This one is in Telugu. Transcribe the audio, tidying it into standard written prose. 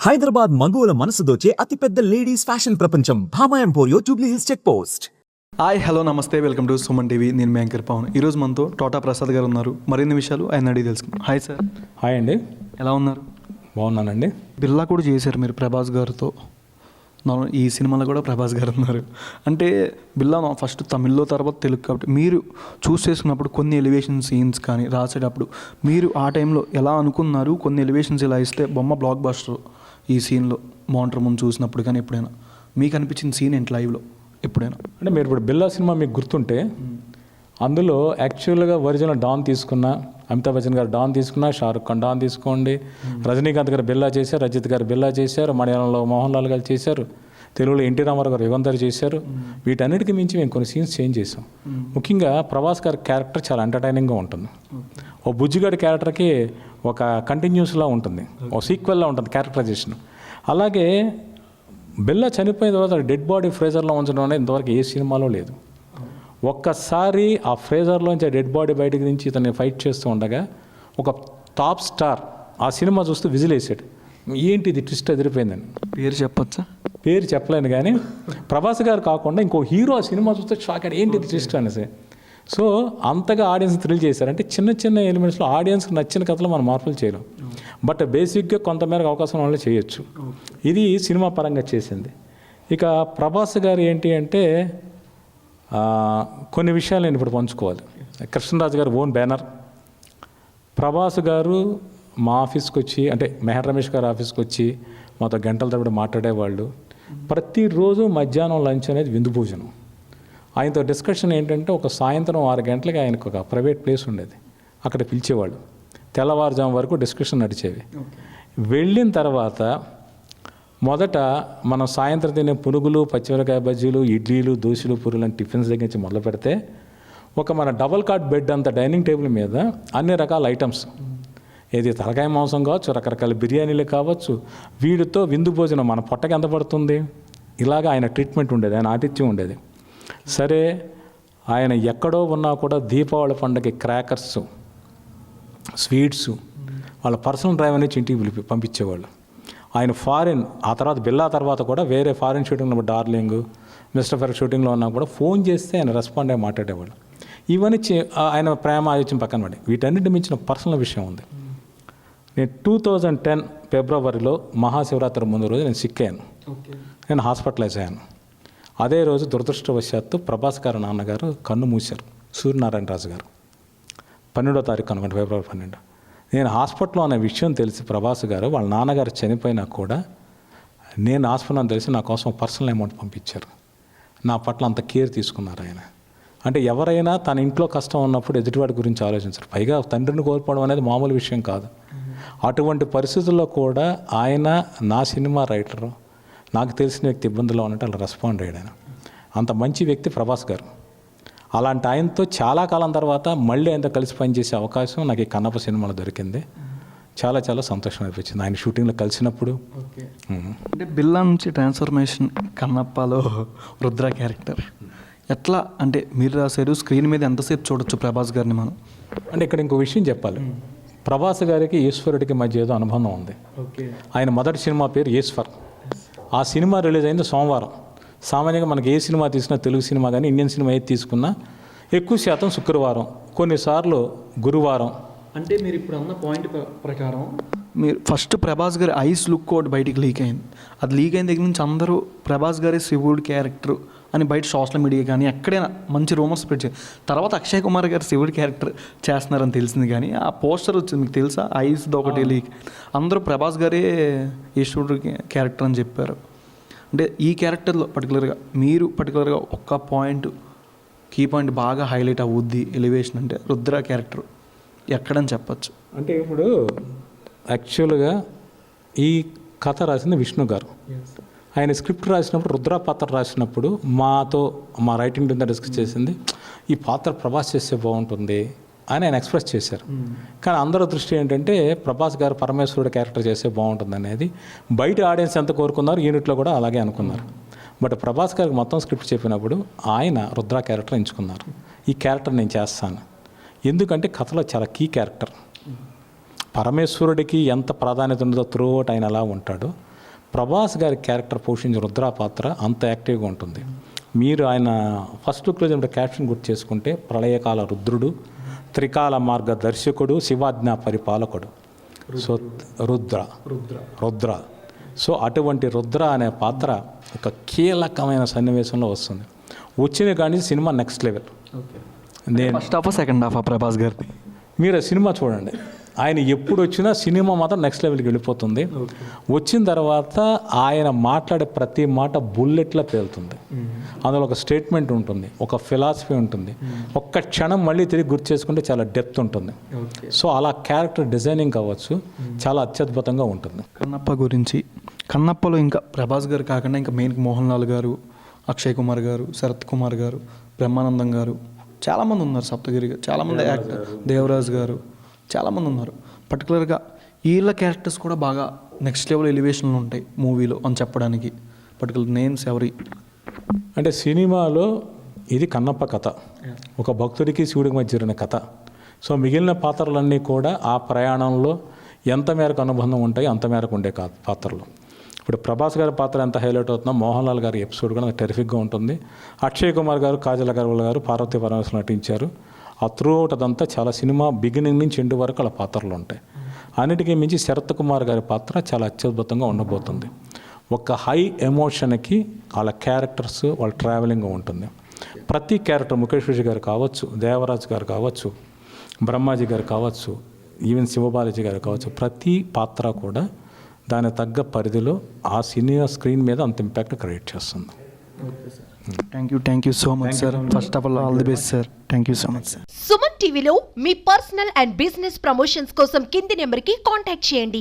హైదరాబాద్ మగువల మనసు దోచే అతిపెద్ద లేడీస్ ఫ్యాషన్ ప్రపంచం Bhama emporio Jubilee Hills check post. Hi hello నమస్తే, వెల్కమ్ టు సుమన్ టీవీ. నేను మీ యాంకర్ పవన్. ఈరోజు మనతో తోటా ప్రసాద్ గారు ఉన్నారు. మరిన్ని విషయాలు ఆయన అడిగి తెలుసుకుందాం. Hi sir. హాయ్ అండి. ఎలా ఉన్నారు? బాగున్నానండి. బిర్లా కూడా చేశారు మీరు ప్రభాస్ గారితో. ఈ సినిమాలో కూడా ప్రభాస్ గారు ఉన్నారు. అంటే బిర్లా ఫస్ట్ తమిళ్లో తర్వాత తెలుగు కాబట్టి మీరు చూస్ చేసుకున్నప్పుడు కొన్ని ఎలివేషన్ సీన్స్ కానీ రాసేటప్పుడు మీరు ఆ టైంలో ఎలా అనుకున్నారు? కొన్ని ఎలివేషన్స్ ఇలా ఇస్తే బొమ్మ బ్లాక్ బస్టర్ ఈ సీన్లో మానిటర్ ముందు చూసినప్పుడు కానీ ఎప్పుడైనా మీకు అనిపించిన సీన్ ఏంటి లైవ్లో ఎప్పుడైనా? అంటే మీరు ఇప్పుడు బిర్లా సినిమా మీకు గుర్తుంటే అందులో యాక్చువల్గా ఒరిజినల్ డాన్ తీసుకున్న అమితాబ్ బచ్చన్ గారు డాన్ తీసుకున్న, షారుఖ్ ఖాన్ డాన్ తీసుకోండి, రజనీకాంత్ గారు బిర్లా చేశారు, అజిత్ గారు బిర్లా చేశారు, మలయాళంలో మోహన్ లాల్ గారు చేశారు, తెలుగులో ఎన్టీ రామారావు గారు యుగంధర్ చేశారు. వీటన్నిటికీ మించి మేము కొన్ని సీన్స్ చేంజ్ చేసాం. ముఖ్యంగా ప్రభాస్ గారి క్యారెక్టర్ చాలా ఎంటర్టైనింగ్గా ఉంటుంది. ఓ బుజ్జిగాడి క్యారెక్టర్కి ఒక కంటిన్యూస్లా ఉంటుంది, ఓ సీక్వెల్లా ఉంటుంది క్యారెక్టరైజేషన్. అలాగే బిర్లా చనిపోయిన తర్వాత డెడ్ బాడీ ఫ్రేజర్లో ఉంచడం అనేది ఇంతవరకు ఏ సినిమాలో లేదు. ఒక్కసారి ఆ ఫ్రేజర్లోంచి ఆ డెడ్ బాడీ బయటకు నుంచి ఇతన్ని ఫైట్ చేస్తూ ఉండగా ఒక టాప్ స్టార్ ఆ సినిమా చూస్తూ విజిల్ వేసాడు. ఏంటి ఇది ట్విస్ట్ ఎదిరిపోయిందని. పేరు చెప్పచ్చా? పేరు చెప్పలేను, కానీ ప్రభాస్ గారు కాకుండా ఇంకో హీరో ఆ సినిమా చూస్తే షాక్ అయ్యాడు, ఏంటి ఇది ట్విస్ట్ అనేసి. సో అంతగా ఆడియన్స్ థ్రిల్ చేశారు. అంటే చిన్న చిన్న ఎలిమెంట్స్లో ఆడియన్స్కి నచ్చిన కథలో మనం మార్పులు చేయలేం, బట్ బేసిక్గా కొంతమేరకు అవకాశం వల్ల చేయొచ్చు. ఇది సినిమా పరంగా చేసింది. ఇక ప్రభాస్ గారు ఏంటి అంటే కొన్ని విషయాలు నేను ఇప్పుడు పంచుకోవాలి. కృష్ణరాజు గారు ఓన్ బ్యానర్. ప్రభాస్ గారు మా ఆఫీస్కి వచ్చి, అంటే మెహర్ రమేష్ గారు ఆఫీస్కి వచ్చి మాతో గంటల తరబడి మాట్లాడేవాళ్ళు. ప్రతిరోజు మధ్యాహ్నం లంచ్ అనేది విందు భోజనం. ఆయనతో డిస్కషన్ ఏంటంటే ఒక సాయంత్రం 6 గంటలకి ఆయనకు ఒక ప్రైవేట్ ప్లేస్ ఉండేది, అక్కడ పిలిచేవాళ్ళు. తెల్లవారుజాము వరకు డిస్కషన్ నడిచేవి. వెళ్ళిన తర్వాత మొదట మనం సాయంత్రం తినే పునుగులు, పచ్చిమిరకాయ బజ్జీలు, ఇడ్లీలు, దోశలు, పూరీలు అని టిఫిన్స్ దగ్గర నుంచి మొదలు పెడితే ఒక మన డబల్ కాట్ బెడ్ అంత డైనింగ్ టేబుల్ మీద అన్ని రకాల ఐటమ్స్, ఏది తలకాయ మాంసం కావచ్చు, రకరకాల బిర్యానీలు కావచ్చు, వీడితో విందు భోజనం. మన పొట్టకి ఎంత పడుతుంది? ఇలాగ ఆయన ట్రీట్మెంట్ ఉండేది, ఆయన ఆతిథ్యం ఉండేది. సరే, ఆయన ఎక్కడో ఉన్నా కూడా దీపావళి పండుగకి క్రాకర్స్, స్వీట్స్ వాళ్ళ పర్సనల్ డ్రైవర్ నుంచి ఇంటికి పంపించేవాళ్ళు. ఆయన ఫారిన్, ఆ తర్వాత బిర్లా తర్వాత కూడా వేరే ఫారిన్ షూటింగ్లో డార్లింగ్, మిస్టర్ ఫర్ షూటింగ్లో ఉన్నా కూడా ఫోన్ చేస్తే ఆయన రెస్పాండ్ అయ్యి మాట్లాడేవాళ్ళు. ఇవన్నీ ఆయన ప్రేమ ఆలోచన పక్కన పడి వీటన్నిటి మించిన పర్సనల్ విషయం ఉంది. నేను 2010 ఫిబ్రవరిలో మహాశివరాత్రి ముందు రోజు నేను సిక్ అయ్యాను. నేను హాస్పిటలైజ్ అయ్యాను. అదే రోజు దురదృష్టవశాత్తు ప్రభాస్ గారు నాన్నగారు కన్ను మూశారు, సూర్యనారాయణ రాజు గారు. 12వ తారీఖు అనుకోండి, ఫిబ్రవరి 12. నేను హాస్పిటల్లో అనే విషయం తెలిసి ప్రభాస్ గారు వాళ్ళ నాన్నగారు చనిపోయినా కూడా నేను హాస్పిటల్ తెలిసి నా కోసం పర్సనల్ అమౌంట్ పంపించారు. నా పట్ల అంత కేర్ తీసుకున్నారు ఆయన. అంటే ఎవరైనా తన ఇంట్లో కష్టం ఉన్నప్పుడు ఎదుటివాడి గురించి ఆలోచించరు. పైగా తండ్రిని కోల్పోవడం అనేది మామూలు విషయం కాదు. అటువంటి పరిస్థితుల్లో కూడా ఆయన నా సినిమా రైటరు, నాకు తెలిసిన వ్యక్తి ఇబ్బందుల్లో ఉన్నట్టు అలా రెస్పాండ్ అయ్యాడు. ఆయన అంత మంచి వ్యక్తి ప్రభాస్ గారు. అలాంటి ఆయనతో చాలా కాలం తర్వాత మళ్ళీ ఆయనతో కలిసి పనిచేసే అవకాశం నాకు ఈ కన్నప్ప సినిమాలో దొరికింది. చాలా చాలా సంతోషం అనిపించింది ఆయన షూటింగ్లో కలిసినప్పుడు. అంటే బిర్లా నుంచి ట్రాన్స్ఫర్మేషన్ కన్నప్పలో రుద్ర క్యారెక్టర్ ఎట్లా, అంటే మీరు రాశారు, స్క్రీన్ మీద ఎంతసేపు చూడొచ్చు ప్రభాస్ గారిని మనం? అంటే ఇక్కడ ఇంకో విషయం చెప్పాలి. ప్రభాస్ గారికి ఈశ్వరుడికి మధ్య ఏదో అనుబంధం ఉంది. ఆయన మొదటి సినిమా పేరు ఈశ్వర్. ఆ సినిమా రిలీజ్ అయింది సోమవారం. సామాన్యంగా మనకి ఏ సినిమా తీసినా, తెలుగు సినిమా కానీ ఇండియన్ సినిమా ఏది తీసుకున్నా ఎక్కువ శాతం శుక్రవారం, కొన్నిసార్లు గురువారం. అంటే మీరు ఇప్పుడు అన్న పాయింట్ ప్రకారం మీరు ఫస్ట్ ప్రభాస్ గారి ఐస్ లుక్ ఒకటి బయటికి లీక్ అయింది. అది లీక్ అయిన దగ్గర నుంచి అందరూ ప్రభాస్ గారి శివుడు క్యారెక్టర్ అని బయట సోషల్ మీడియా కానీ ఎక్కడైనా మంచి రూమర్స్ స్ప్రెడ్ చేయాలి. తర్వాత అక్షయ్ కుమార్ గారు శివుడి క్యారెక్టర్ చేస్తున్నారని తెలిసింది, కానీ ఆ పోస్టర్ వచ్చింది మీకు తెలుసా? ఐస్ది ఒకటి లీక్. అందరూ ప్రభాస్ గారే ఈశ్వరుడు క్యారెక్టర్ అని చెప్పారు. అంటే ఈ క్యారెక్టర్లో పర్టికులర్గా ఒక్క పాయింట్, కీ పాయింట్ బాగా హైలైట్ అవుద్ది ఎలివేషన్ అంటే రుద్ర క్యారెక్టర్ ఎక్కడని చెప్పచ్చు? అంటే ఇప్పుడు యాక్చువల్గా ఈ కథ రాసింది విష్ణు గారు. ఆయన స్క్రిప్ట్ రాసినప్పుడు, రుద్ర పాత్ర రాసినప్పుడు మా రైటింగ్ టీంతో డిస్కస్ చేసింది, ఈ పాత్ర ప్రభాస్ చేస్తే బాగుంటుంది అని ఆయన ఎక్స్ప్రెస్ చేశారు. కానీ అందరూ దృష్టి ఏంటంటే ప్రభాస్ గారు పరమేశ్వరుడు క్యారెక్టర్ చేస్తే బాగుంటుంది అనేది. బయట ఆడియన్స్ ఎంత కోరుకున్నారు, యూనిట్లో కూడా అలాగే అనుకున్నారు. బట్ ప్రభాస్ గారికి మొత్తం స్క్రిప్ట్ చెప్పినప్పుడు ఆయన రుద్ర క్యారెక్టర్ ఎంచుకున్నారు. ఈ క్యారెక్టర్ నేను చేస్తాను, ఎందుకంటే కథలో చాలా కీ క్యారెక్టర్. పరమేశ్వరుడికి ఎంత ప్రాధాన్యత ఉందో త్రూఅవుట్ ఆయన అలా ఉంటాడు. ప్రభాస్ గారి క్యారెక్టర్ పోషించిన రుద్ర పాత్ర అంత యాక్టివ్గా ఉంటుంది. మీరు ఆయన ఫస్ట్ లుక్లో చెప్పిన క్యాప్షన్ గుర్తు చేసుకుంటే ప్రళయకాల రుద్రుడు, త్రికాల మార్గ దర్శకుడు, శివాజ్ఞా పరిపాలకుడు. సో రుద్ర సో అటువంటి రుద్ర అనే పాత్ర ఒక కీలకమైన సన్నివేశంలో వస్తుంది. వచ్చిన కానీ సినిమా నెక్స్ట్ లెవెల్. నేను first half second half Prabhas గారిది మీరు ఆ సినిమా చూడండి, ఆయన ఎప్పుడు వచ్చినా సినిమా మాత్రం నెక్స్ట్ లెవెల్కి వెళ్ళిపోతుంది. వచ్చిన తర్వాత ఆయన మాట్లాడే ప్రతి మాట బుల్లెట్లా పేలుతుంది. అందులో ఒక స్టేట్మెంట్ ఉంటుంది, ఒక ఫిలాసఫీ ఉంటుంది. ఒక్క క్షణం మళ్ళీ తిరిగి గుర్తు చేసుకుంటే చాలా డెప్త్ ఉంటుంది. సో అలా క్యారెక్టర్ డిజైనింగ్ కావచ్చు, చాలా అత్యద్భుతంగా ఉంటుంది. కన్నప్ప గురించి, కన్నప్పలో ఇంకా ప్రభాస్ గారు కాకుండా ఇంకా మెయిన్ మోహన్ లాల్ గారు, అక్షయ్ కుమార్ గారు, శరత్ కుమార్ గారు, బ్రహ్మానందం గారు, చాలామంది ఉన్నారు. సప్తగిరి గారు, చాలామంది యాక్టర్, దేవరాజ్ గారు, చాలామంది ఉన్నారు. పర్టికులర్గా వీళ్ళ క్యారెక్టర్స్ కూడా బాగా నెక్స్ట్ లెవెల్ ఎలివేషన్లు ఉంటాయి మూవీలో అని చెప్పడానికి పర్టికులర్ నేమ్స్ ఎవరి అంటే సినిమాలో ఇది కన్నప్ప కథ, ఒక భక్తుడికి శివుడికి మధ్య జరిగిన కథ. సో మిగిలిన పాత్రలన్నీ కూడా ఆ ప్రయాణంలో ఎంత మేరకు అనుబంధం ఉంటాయి అంత మేరకు ఉండే పాత్రలు. ఇప్పుడు ప్రభాస్ గారి పాత్ర ఎంత హైలైట్ అవుతుందో మోహన్ లాల్ గారి ఎపిసోడ్ కూడా టెరిఫిక్గా ఉంటుంది. అక్షయ్ కుమార్ గారు, కాజల్ అగర్వాల్ గారు, పార్వతీ పరమేశ్వర్ నటించారు. ఆ త్రూ అవుట్ అదంతా చాలా సినిమా బిగినింగ్ నుంచి ఎండ్ వరకు అలా పాత్రలు ఉంటాయి. అన్నిటికీ మించి శరత్ కుమార్ గారి పాత్ర చాలా అత్యద్భుతంగా ఉండబోతుంది. ఒక హై ఎమోషన్కి వాళ్ళ క్యారెక్టర్స్, వాళ్ళ ట్రావెలింగ్ ఉంటుంది. ప్రతి క్యారెక్టర్ ముఖేష్ విజయ్ గారు కావచ్చు, దేవరాజ్ గారు కావచ్చు, బ్రహ్మాజీ గారు కావచ్చు, ఈవెన్ శివబాలాజీ గారు కావచ్చు, ప్రతి పాత్ర కూడా దాని తగ్గ పరిధిలో ఆ సినిమా స్క్రీన్ మీద అంత ఇంపాక్ట్ క్రియేట్ చేస్తుంది. Thank you so much sir. First of all the best sir. Thank you so much sir. Suman టీవీలో మీ పర్సనల్ అండ్ బిజినెస్ ప్రమోషన్స్ కోసం కింది నెంబర్కి కాంటాక్ట్ చేయండి.